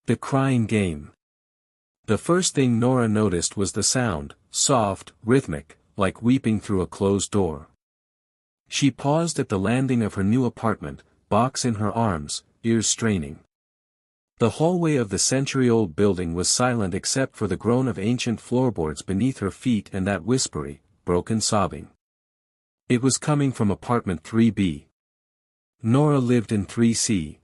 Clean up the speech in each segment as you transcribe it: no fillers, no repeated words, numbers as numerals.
The crying game. The first thing Nora noticed was the sound, soft, rhythmic, like weeping through a closed door. She paused at the landing of her new apartment, box in her arms, ears straining. The hallway of the century-old building was silent except for the groan of ancient floorboards beneath her feet and that whispery, broken sobbing. It was coming from apartment 3B. Nora lived in 3C.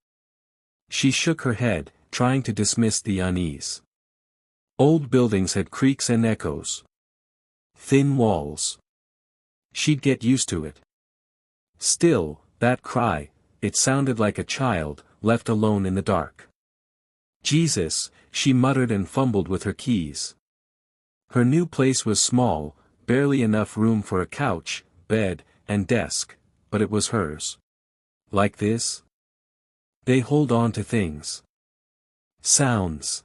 She shook her head, trying to dismiss the unease. Old buildings had creaks and echoes. Thin walls. She'd get used to it. Still, that cry, it sounded like a child, left alone in the dark. Jesus, she muttered and fumbled with her keys. Her new place was small, barely enough room for a couch, bed, and desk, but it was hers. Like this? They hold on to things. Sounds.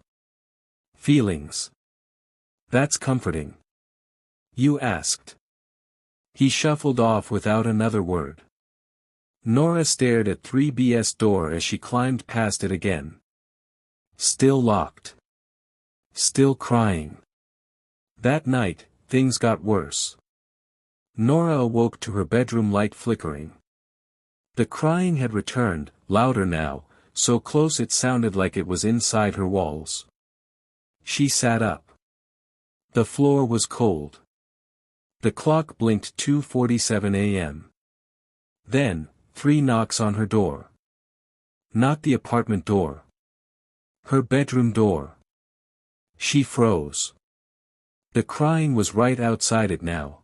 Feelings. That's comforting. You asked. He shuffled off without another word. Nora stared at 3B's door as she climbed past it again. Still locked. Still crying. That night, things got worse. Nora awoke to her bedroom light flickering. The crying had returned, louder now, so close it sounded like it was inside her walls. She sat up. The floor was cold. The clock blinked 2:47 a.m. Then, 3 knocks on her door. Not the apartment door. Her bedroom door. She froze. The crying was right outside it now.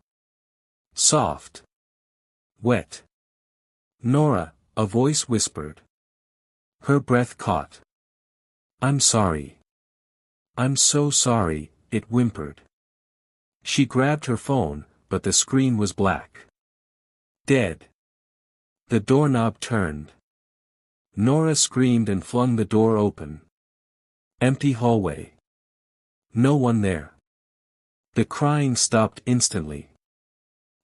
Soft. Wet. Nora, a voice whispered. Her breath caught. I'm sorry. I'm so sorry, it whimpered. She grabbed her phone, but the screen was black. Dead. The doorknob turned. Nora screamed and flung the door open. Empty hallway. No one there. The crying stopped instantly.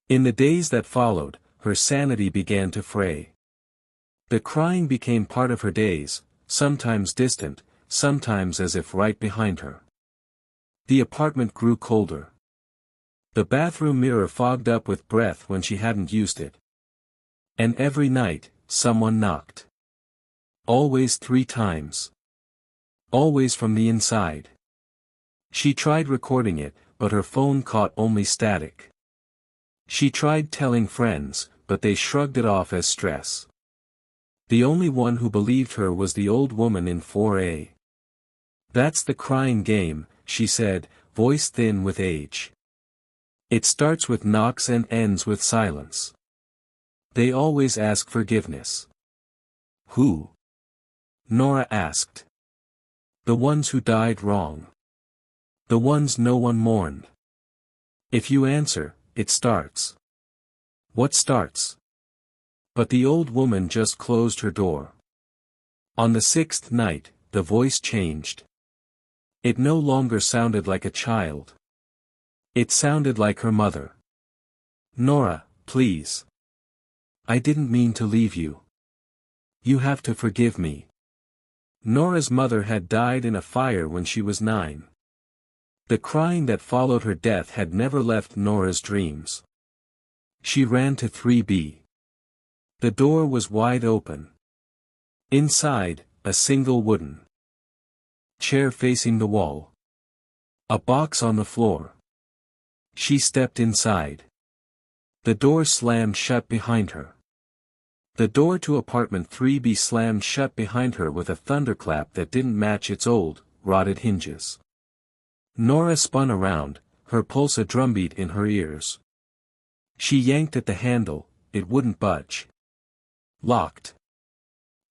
In the days that followed, her sanity began to fray. The crying became part of her days, sometimes distant, sometimes as if right behind her. The apartment grew colder. The bathroom mirror fogged up with breath when she hadn't used it. And every night, someone knocked. Always 3 times. Always from the inside. She tried recording it, but her phone caught only static. She tried telling friends, but they shrugged it off as stress. The only one who believed her was the old woman in 4A. That's the crying game, she said, voice thin with age. It starts with knocks and ends with silence. They always ask forgiveness. Who? Nora asked. The ones who died wrong. The ones no one mourned. If you answer, it starts. What starts? But the old woman just closed her door. On the 6th night, the voice changed. It no longer sounded like a child. It sounded like her mother. Nora, please. I didn't mean to leave you. You have to forgive me. Nora's mother had died in a fire when she was 9. The crying that followed her death had never left Nora's dreams. She ran to 3B. The door was wide open. Inside, a single wooden chair facing the wall. A box on the floor. She stepped inside. The door slammed shut behind her. The door to apartment 3B slammed shut behind her with a thunderclap that didn't match its old, rotted hinges. Nora spun around, her pulse a drumbeat in her ears. She yanked at the handle, it wouldn't budge. Locked.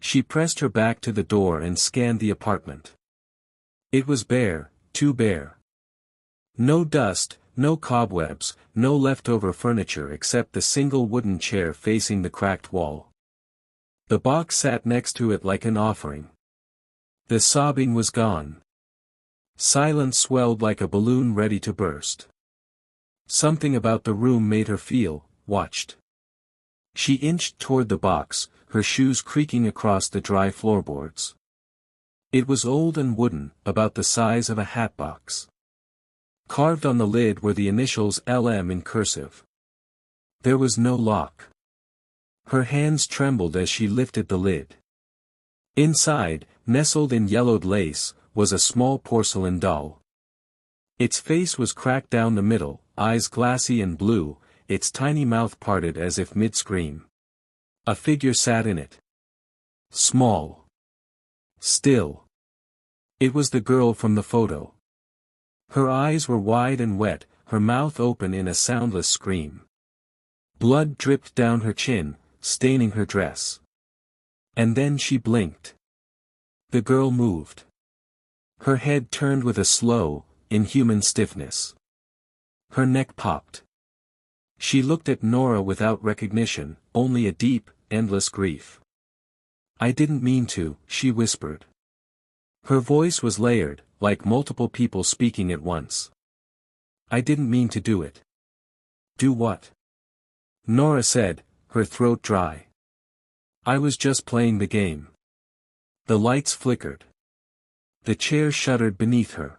She pressed her back to the door and scanned the apartment. It was bare, too bare. No dust, no cobwebs, no leftover furniture except the single wooden chair facing the cracked wall. The box sat next to it like an offering. The sobbing was gone. Silence swelled like a balloon ready to burst. Something about the room made her feel watched. She inched toward the box, her shoes creaking across the dry floorboards. It was old and wooden, about the size of a hatbox. Carved on the lid were the initials LM in cursive. There was no lock. Her hands trembled as she lifted the lid. Inside, nestled in yellowed lace, was a small porcelain doll. Its face was cracked down the middle, eyes glassy and blue, its tiny mouth parted as if mid-scream. A figure sat in it. Small. Still. It was the girl from the photo. Her eyes were wide and wet, her mouth open in a soundless scream. Blood dripped down her chin, staining her dress. And then she blinked. The girl moved. Her head turned with a slow, inhuman stiffness. Her neck popped. She looked at Nora without recognition, only a deep, endless grief. "I didn't mean to," she whispered. Her voice was layered, like multiple people speaking at once. "I didn't mean to do it." "Do what?" Nora said, her throat dry. "I was just playing the game." The lights flickered. The chair shuddered beneath her.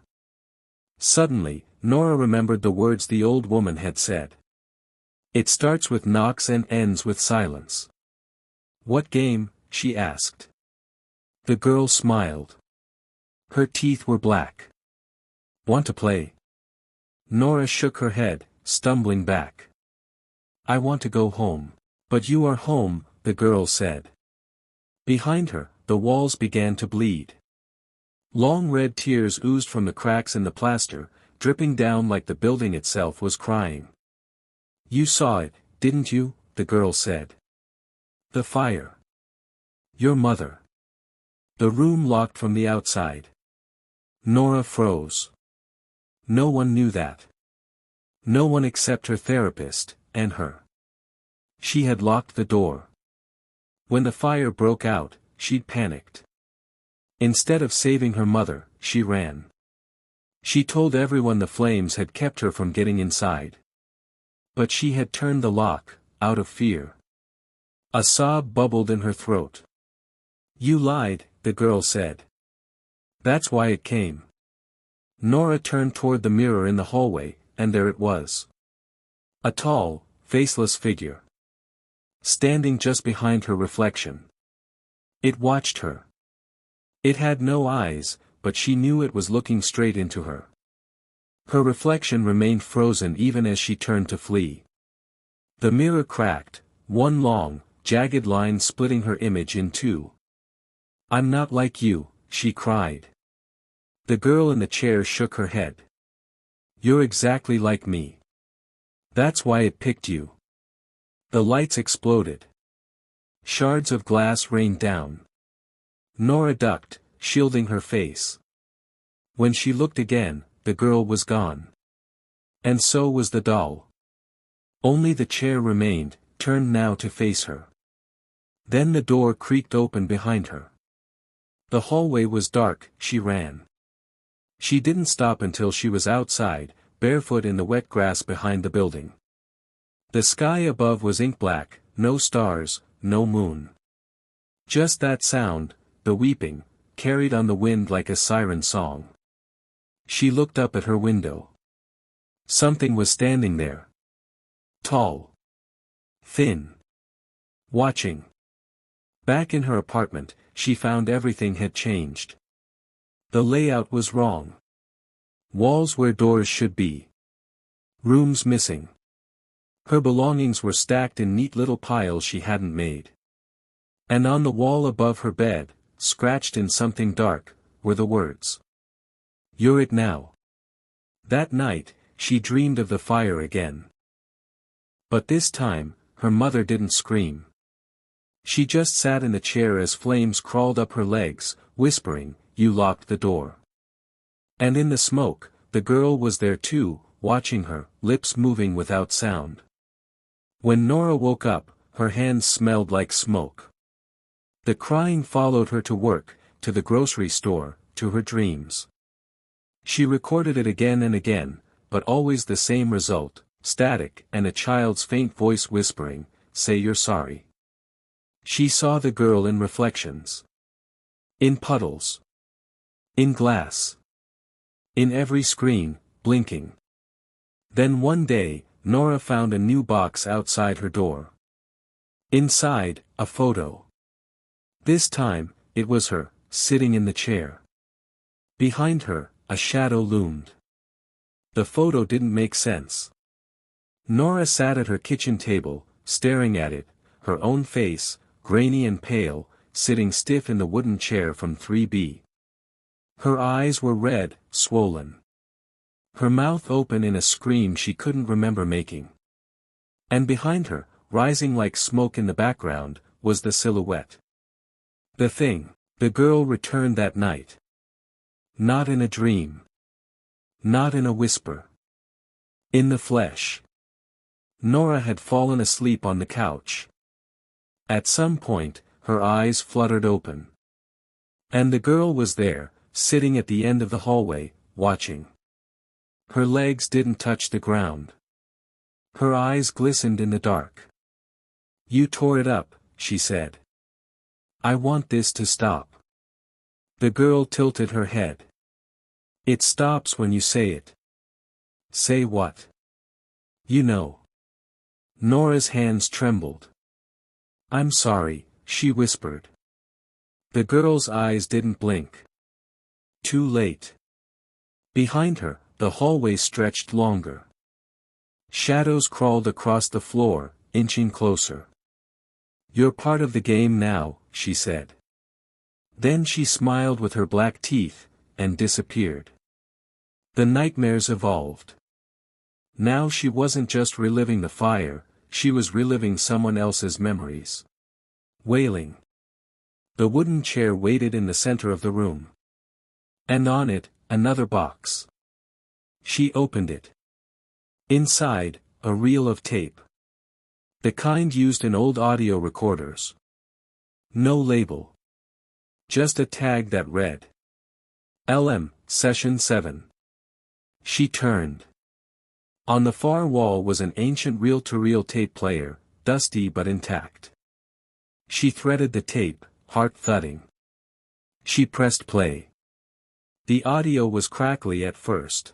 Suddenly, Nora remembered the words the old woman had said. "It starts with knocks and ends with silence." "What game?" she asked. The girl smiled. Her teeth were black. "Want to play?" Nora shook her head, stumbling back. "I want to go home." "But you are home," the girl said. Behind her, the walls began to bleed. Long red tears oozed from the cracks in the plaster, dripping down like the building itself was crying. "You saw it, didn't you?" the girl said. "The fire." "Your mother." The room locked from the outside. Nora froze. No one knew that. No one except her therapist, and her. She had locked the door. When the fire broke out, she'd panicked. Instead of saving her mother, she ran. She told everyone the flames had kept her from getting inside. But she had turned the lock, out of fear. A sob bubbled in her throat. "You lied," the girl said. "That's why it came." Nora turned toward the mirror in the hallway, and there it was. A tall, faceless figure. Standing just behind her reflection. It watched her. It had no eyes, but she knew it was looking straight into her. Her reflection remained frozen even as she turned to flee. The mirror cracked, one long, jagged line splitting her image in two. "I'm not like you," she cried. The girl in the chair shook her head. "You're exactly like me. That's why it picked you." The lights exploded. Shards of glass rained down. Nora ducked, shielding her face. When she looked again, the girl was gone. And so was the doll. Only the chair remained, turned now to face her. Then the door creaked open behind her. The hallway was dark, she ran. She didn't stop until she was outside, barefoot in the wet grass behind the building. The sky above was ink black, no stars, no moon. Just that sound, the weeping, carried on the wind like a siren song. She looked up at her window. Something was standing there. Tall. Thin. Watching. Back in her apartment, she found everything had changed. The layout was wrong. Walls where doors should be. Rooms missing. Her belongings were stacked in neat little piles she hadn't made. And on the wall above her bed, scratched in something dark, were the words. "You're it now." That night, she dreamed of the fire again. But this time, her mother didn't scream. She just sat in the chair as flames crawled up her legs, whispering, "You locked the door." And in the smoke, the girl was there too, watching her, lips moving without sound. When Nora woke up, her hands smelled like smoke. The crying followed her to work, to the grocery store, to her dreams. She recorded it again and again, but always the same result, static and a child's faint voice whispering, "Say you're sorry." She saw the girl in reflections. In puddles. In glass. In every screen, blinking. Then one day, Nora found a new box outside her door. Inside, a photo. This time, it was her, sitting in the chair. Behind her, a shadow loomed. The photo didn't make sense. Nora sat at her kitchen table, staring at it, her own face, grainy and pale, sitting stiff in the wooden chair from 3B. Her eyes were red, swollen. Her mouth open in a scream she couldn't remember making. And behind her, rising like smoke in the background, was the silhouette. The thing, the girl returned that night. Not in a dream. Not in a whisper. In the flesh. Nora had fallen asleep on the couch. At some point, her eyes fluttered open. And the girl was there, sitting at the end of the hallway, watching. Her legs didn't touch the ground. Her eyes glistened in the dark. "You tore it up," she said. "I want this to stop." The girl tilted her head. "It stops when you say it." "Say what?" "You know." Nora's hands trembled. "I'm sorry," she whispered. The girl's eyes didn't blink. Too late. Behind her, the hallway stretched longer. Shadows crawled across the floor, inching closer. "You're part of the game now," she said. Then she smiled with her black teeth, and disappeared. The nightmares evolved. Now she wasn't just reliving the fire, she was reliving someone else's memories. Wailing. The wooden chair waited in the center of the room. And on it, another box. She opened it. Inside, a reel of tape. The kind used in old audio recorders. No label. Just a tag that read. LM, Session 7. She turned. On the far wall was an ancient reel-to-reel tape player, dusty but intact. She threaded the tape, heart thudding. She pressed play. The audio was crackly at first.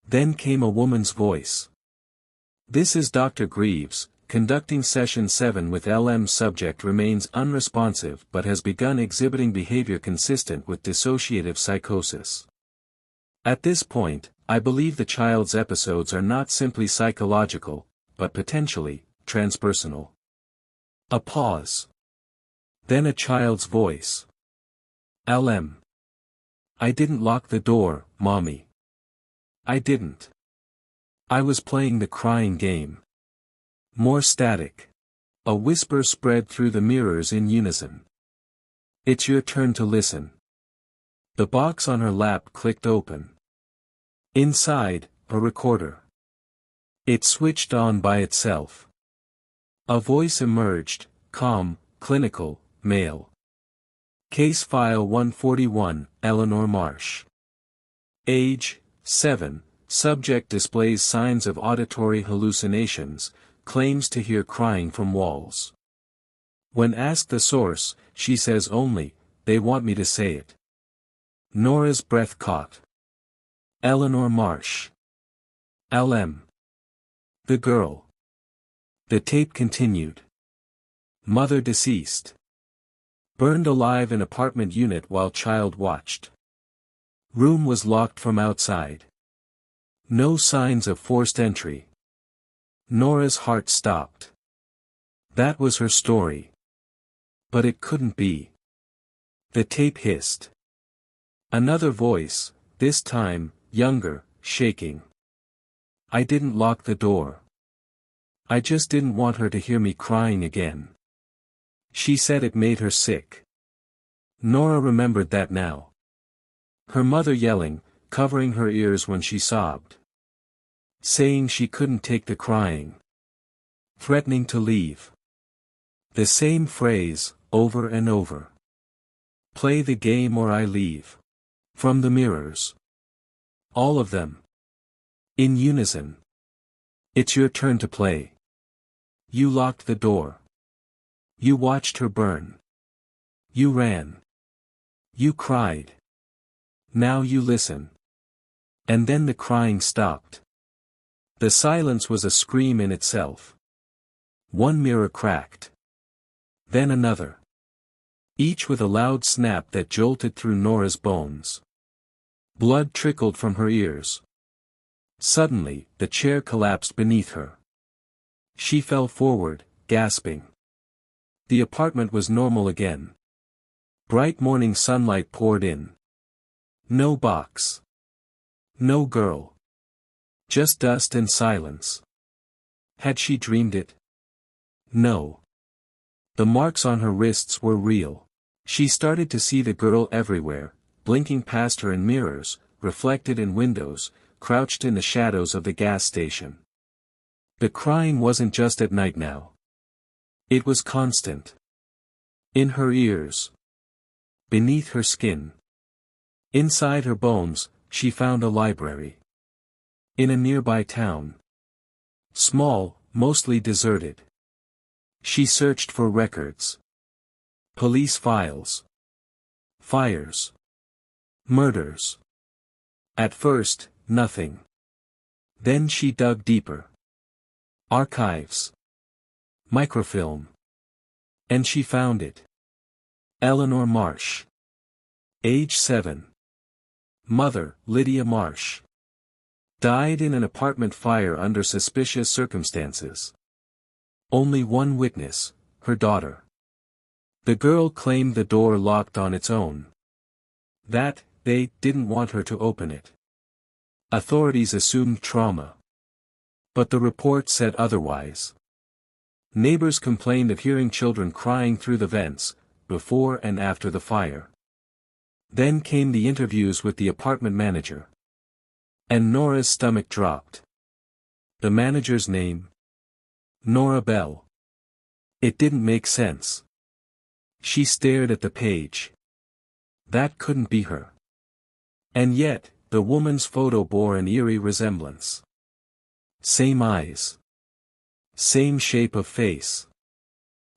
Then came a woman's voice. "This is Dr. Greaves, conducting Session 7 with LM. Subject remains unresponsive but has begun exhibiting behavior consistent with dissociative psychosis. At this point, I believe the child's episodes are not simply psychological, but potentially, transpersonal." A pause. Then a child's voice. "LM. I didn't lock the door, Mommy. I didn't. I was playing the crying game." More static. A whisper spread through the mirrors in unison. "It's your turn to listen." The box on her lap clicked open. Inside, a recorder. It switched on by itself. A voice emerged, calm, clinical, male. "Case File 141, Eleanor Marsh. Age, 7, subject displays signs of auditory hallucinations, claims to hear crying from walls. When asked the source, she says only, 'They want me to say it.'" Nora's breath caught. Eleanor Marsh. LM. The girl. The tape continued. Mother deceased. Burned alive in apartment unit while child watched. Room was locked from outside. No signs of forced entry. Nora's heart stopped. That was her story. But it couldn't be. The tape hissed. Another voice, this time, younger, shaking. "I didn't lock the door. I just didn't want her to hear me crying again." She said it made her sick. Nora remembered that now. Her mother yelling, covering her ears when she sobbed. Saying she couldn't take the crying. Threatening to leave. The same phrase, over and over. "Play the game or I leave." From the mirrors. All of them. In unison. "It's your turn to play. You locked the door. You watched her burn. You ran. You cried. Now you listen. And then the crying stopped. The silence was a scream in itself. One mirror cracked. Then another. Each with a loud snap that jolted through Nora's bones. Blood trickled from her ears. Suddenly, the chair collapsed beneath her. She fell forward, gasping. The apartment was normal again. Bright morning sunlight poured in. No box. No girl. Just dust and silence. Had she dreamed it? No. The marks on her wrists were real. She started to see the girl everywhere, blinking past her in mirrors, reflected in windows, crouched in the shadows of the gas station. The crying wasn't just at night now. It was constant. In her ears. Beneath her skin. Inside her bones, she found a library. In a nearby town. Small, mostly deserted. She searched for records. Police files. Fires. Murders. At first, nothing. Then she dug deeper. Archives. Microfilm. And she found it. Eleanor Marsh. Age 7. Mother, Lydia Marsh. Died in an apartment fire under suspicious circumstances. Only one witness, her daughter. The girl claimed the door locked on its own. That, they didn't want her to open it. Authorities assumed trauma. But the report said otherwise. Neighbors complained of hearing children crying through the vents, before and after the fire. Then came the interviews with the apartment manager. And Nora's stomach dropped. The manager's name? Nora Bell. It didn't make sense. She stared at the page. That couldn't be her. And yet, the woman's photo bore an eerie resemblance. Same eyes. Same shape of face.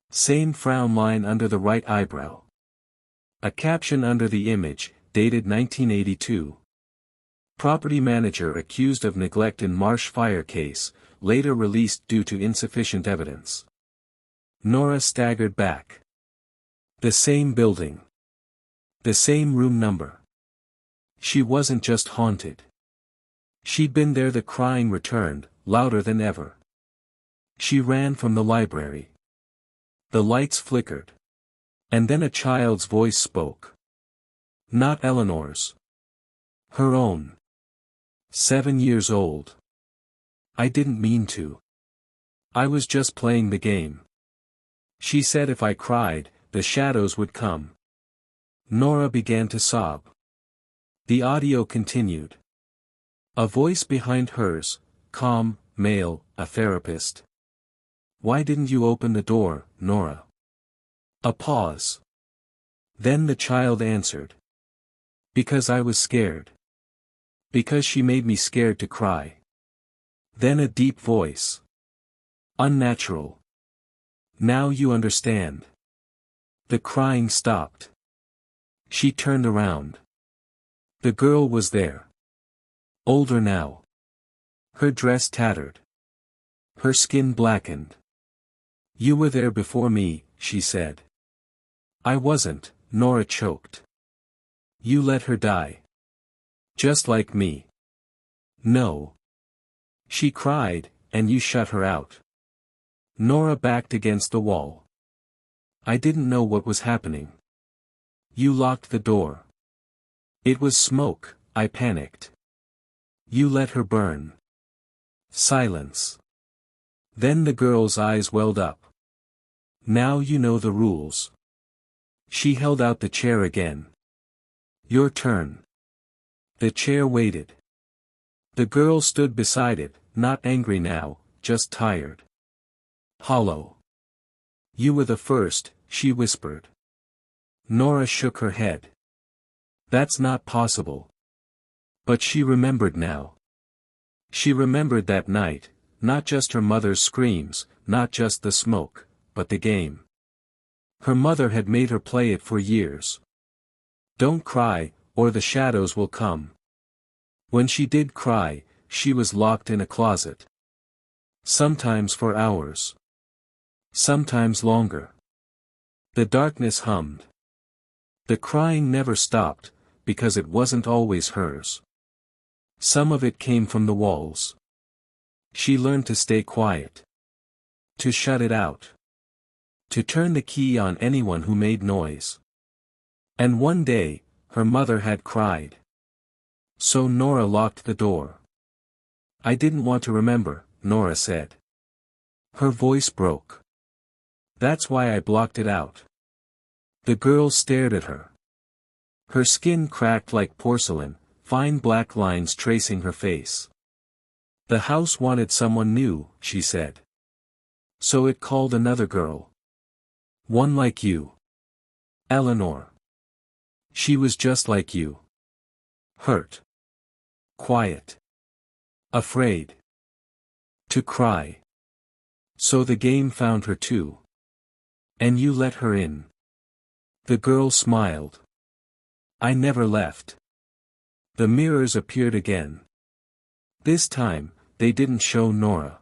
Same frown line under the right eyebrow. A caption under the image, dated 1982. Property manager accused of neglect in Marsh fire case, later released due to insufficient evidence. Nora staggered back. The same building. The same room number. She wasn't just haunted. She'd been there. The crying returned, louder than ever. She ran from the library. The lights flickered. And then a child's voice spoke. Not Eleanor's. Her own. 7 years old. I didn't mean to. I was just playing the game. She said if I cried, the shadows would come. Nora began to sob. The audio continued. A voice behind hers, calm, male, a therapist. Why didn't you open the door, Nora? A pause. Then the child answered. Because I was scared. Because she made me scared to cry. Then a deep voice. Unnatural. Now you understand. The crying stopped. She turned around. The girl was there. Older now. Her dress tattered. Her skin blackened. You were there before me, she said. I wasn't, Nora choked. You let her die. Just like me. No. She cried, and you shut her out. Nora backed against the wall. I didn't know what was happening. You locked the door. It was smoke, I panicked. You let her burn. Silence. Then the girl's eyes welled up. Now you know the rules. She held out the chair again. Your turn. The chair waited. The girl stood beside it, not angry now, just tired. Hollow. You were the first, she whispered. Nora shook her head. That's not possible. But she remembered now. She remembered that night, not just her mother's screams, not just the smoke, but the game. Her mother had made her play it for years. Don't cry, or the shadows will come. When she did cry, she was locked in a closet. Sometimes for hours. Sometimes longer. The darkness hummed. The crying never stopped, because it wasn't always hers. Some of it came from the walls. She learned to stay quiet. To shut it out. To turn the key on anyone who made noise. And one day, her mother had cried. So Nora locked the door. I didn't want to remember, Nora said. Her voice broke. That's why I blocked it out. The girl stared at her. Her skin cracked like porcelain, fine black lines tracing her face. The house wanted someone new, she said. So it called another girl. One like you. Eleanor. She was just like you. Hurt. Quiet. Afraid. To cry. So the game found her too. And you let her in. The girl smiled. I never left. The mirrors appeared again. This time, they didn't show Nora.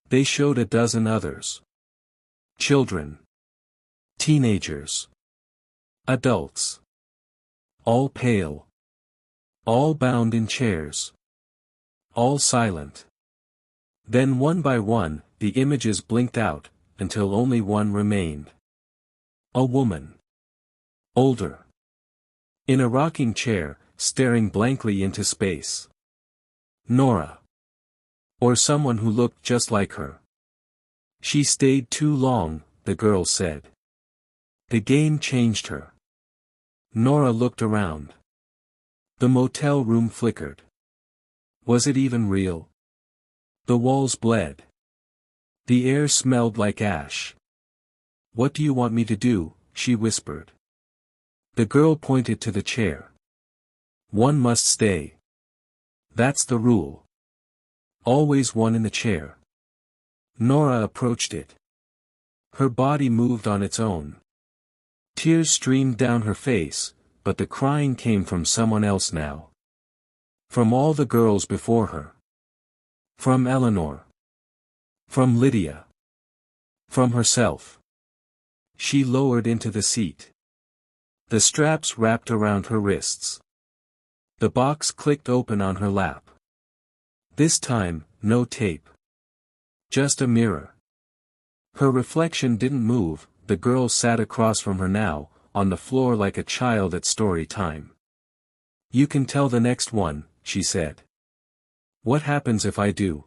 They showed a dozen others. Children. Teenagers. Adults. All pale. All bound in chairs. All silent. Then one by one, the images blinked out, until only one remained. A woman. Older. In a rocking chair, staring blankly into space. Nora. Or someone who looked just like her. She stayed too long, the girl said. The game changed her. Nora looked around. The motel room flickered. Was it even real? The walls bled. The air smelled like ash. What do you want me to do? She whispered. The girl pointed to the chair. One must stay. That's the rule. Always one in the chair. Nora approached it. Her body moved on its own. Tears streamed down her face, but the crying came from someone else now. From all the girls before her. From Eleanor. From Lydia. From herself. She lowered into the seat. The straps wrapped around her wrists. The box clicked open on her lap. This time, no tape. Just a mirror. Her reflection didn't move, the girl sat across from her now, on the floor like a child at story time. You can tell the next one, she said. What happens if I do?